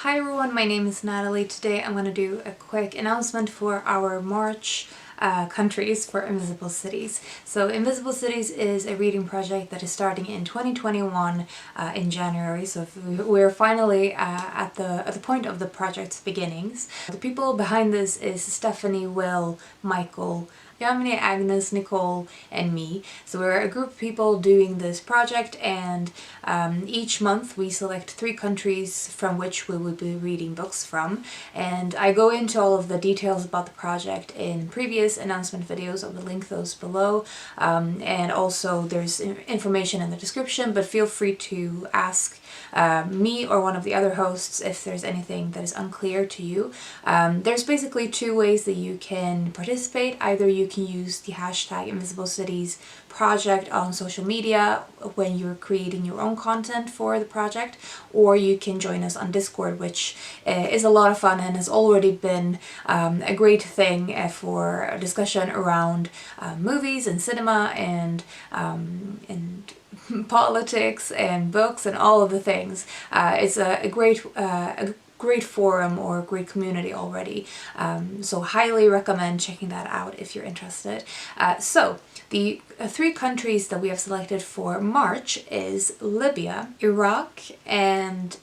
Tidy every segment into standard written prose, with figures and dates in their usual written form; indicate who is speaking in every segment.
Speaker 1: Hi everyone, my name is Natalie. Today I'm going to do a quick announcement for our March countries for Invisible Cities. So Invisible Cities is a reading project that is starting in 2021 in January. So we're finally at the point of the project's beginnings. The people behind this is Stephanie, Will, Michael, Yamini, Agnes, Nicole, and me. So we're a group of people doing this project, and each month we select 3 countries from which we will be reading books from. And I go into all of the details about the project in previous announcement videos. I will link those below. And also there's information in the description, but feel free to ask me or one of the other hosts if there's anything that is unclear to you. There's basically 2 ways that you can participate. Either you can use the hashtag Invisible Cities project on social media when you're creating your own content for the project, or you can join us on Discord, which is a lot of fun and has already been a great thing for a discussion around movies and cinema and politics and books and all of the things. It's a great forum or great community already, so highly recommend checking that out if you're interested. So the 3 countries that we have selected for March is Libya, Iraq, and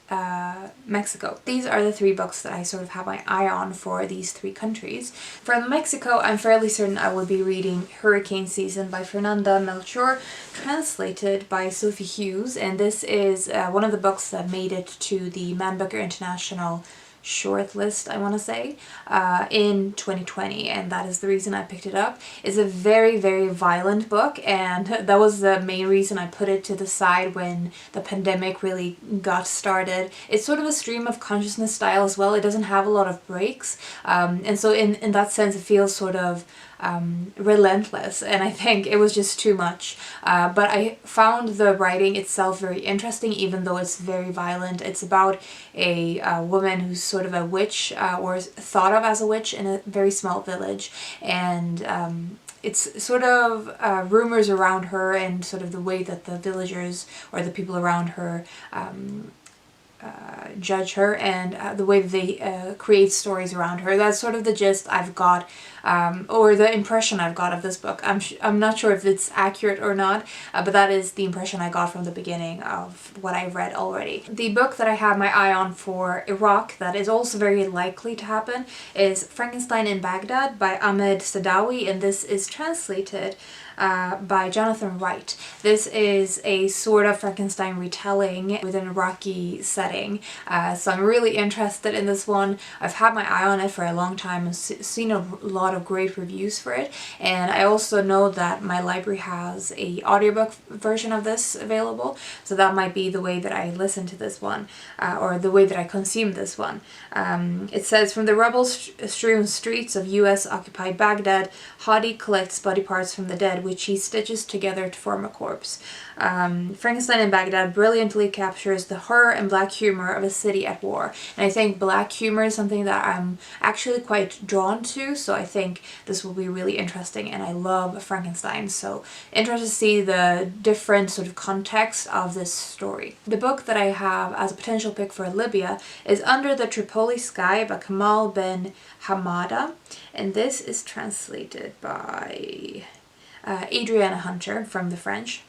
Speaker 1: Mexico. These are the 3 books that I sort of have my eye on for these 3 countries. For Mexico, I'm fairly certain I will be reading Hurricane Season by Fernanda Melchor, translated by Sophie Hughes, and this is one of the books that made it to the Man Booker International shortlist, I want to say, in 2020, and that is the reason I picked it up. It's a very, very violent book, and that was the main reason I put it to the side when the pandemic really got started. It's sort of a stream of consciousness style as well. It doesn't have a lot of breaks, and so in that sense it feels sort of relentless, and I think it was just too much. But I found the writing itself very interesting, even though it's very violent. It's about a woman who's sort of a witch, or thought of as a witch, in a very small village, and it's sort of rumors around her and sort of the way that the villagers or the people around her judge her, and the way that they create stories around her. That's sort of the gist I've got, or the impression I've got of this book. I'm not sure if it's accurate or not, but that is the impression I got from the beginning of what I've read already. The book that I have my eye on for Iraq that is also very likely to happen is Frankenstein in Baghdad by Ahmed Sadawi, and this is translated by Jonathan Wright. This is a sort of Frankenstein retelling with an Iraqi setting, so I'm really interested in this one. I've had my eye on it for a long time and seen a lot of great reviews for it, and I also know that my library has a audiobook version of this available, so that might be the way that I listen to this one, or the way that I consume this one. It says, from the rubble-strewn streets of US-occupied Baghdad, Hadi collects body parts from the dead, which he stitches together to form a corpse. Frankenstein in Baghdad brilliantly captures the horror and black humor of a city at war. And I think black humor is something that I'm actually quite drawn to, so I think this will be really interesting, and I love Frankenstein, so interested to see the different sort of context of this story. The book that I have as a potential pick for Libya is Under the Tripoli Sky by Kamal Ben Hamada, and this is translated by Adriana Hunter from the French.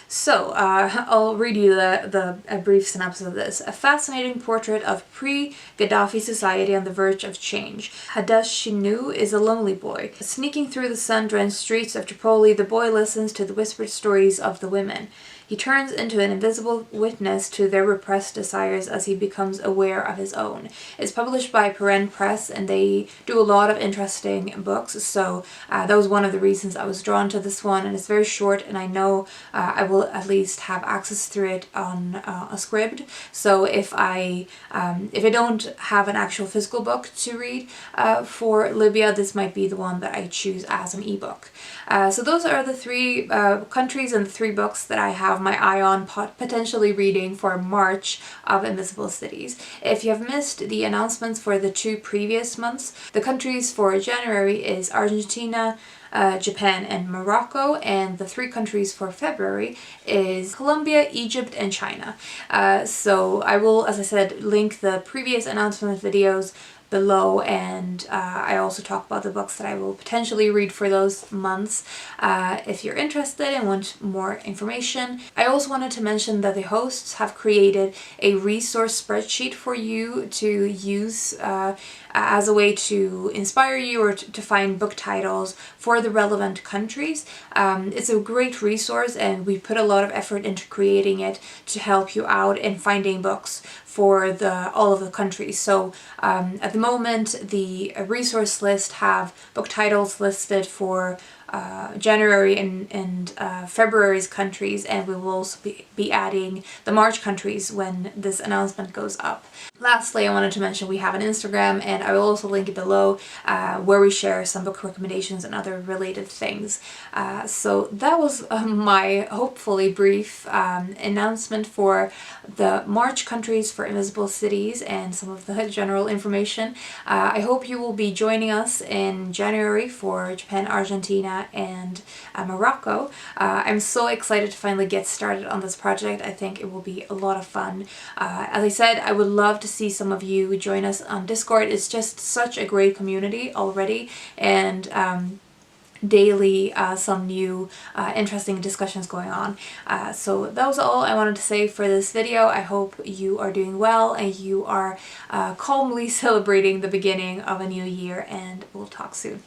Speaker 1: So, I'll read you a brief synopsis of this. A fascinating portrait of pre-Gaddafi society on the verge of change. Hadash Shinu is a lonely boy. Sneaking through the sun-drenched streets of Tripoli, the boy listens to the whispered stories of the women. He turns into an invisible witness to their repressed desires as he becomes aware of his own. It's published by Paren Press, and they do a lot of interesting books, so that was one of the reasons I was drawn to this one, and it's very short, and I know I will at least have access through it on a Scribd, so if I don't have an actual physical book to read for Libya, this might be the one that I choose as an ebook. So those are the 3 countries and the 3 books that I have my eye on potentially reading for March of Invisible Cities. If you have missed the announcements for the 2 previous months, the countries for January is Argentina, Japan, and Morocco, and the 3 countries for February is Colombia, Egypt, and China. So I will, as I said, link the previous announcement videos below, and I also talk about the books that I will potentially read for those months if you're interested and want more information. I also wanted to mention that the hosts have created a resource spreadsheet for you to use as a way to inspire you or to find book titles for the relevant countries. It's a great resource, and we put a lot of effort into creating it to help you out in finding books for all of the countries. So at the moment, the resource list have book titles listed for January and February's countries, and we will also be adding the March countries when this announcement goes up. Lastly, I wanted to mention we have an Instagram, and I will also link it below, where we share some book recommendations and other related things. So that was my hopefully brief announcement for the March countries for Invisible Cities and some of the general information. I hope you will be joining us in January for Japan, Argentina, and Morocco. I'm so excited to finally get started on this project. I think it will be a lot of fun. As I said, I would love to see some of you join us on Discord. It's just such a great community already, and daily some new interesting discussions going on. So that was all I wanted to say for this video. I hope you are doing well and you are calmly celebrating the beginning of a new year, and we'll talk soon.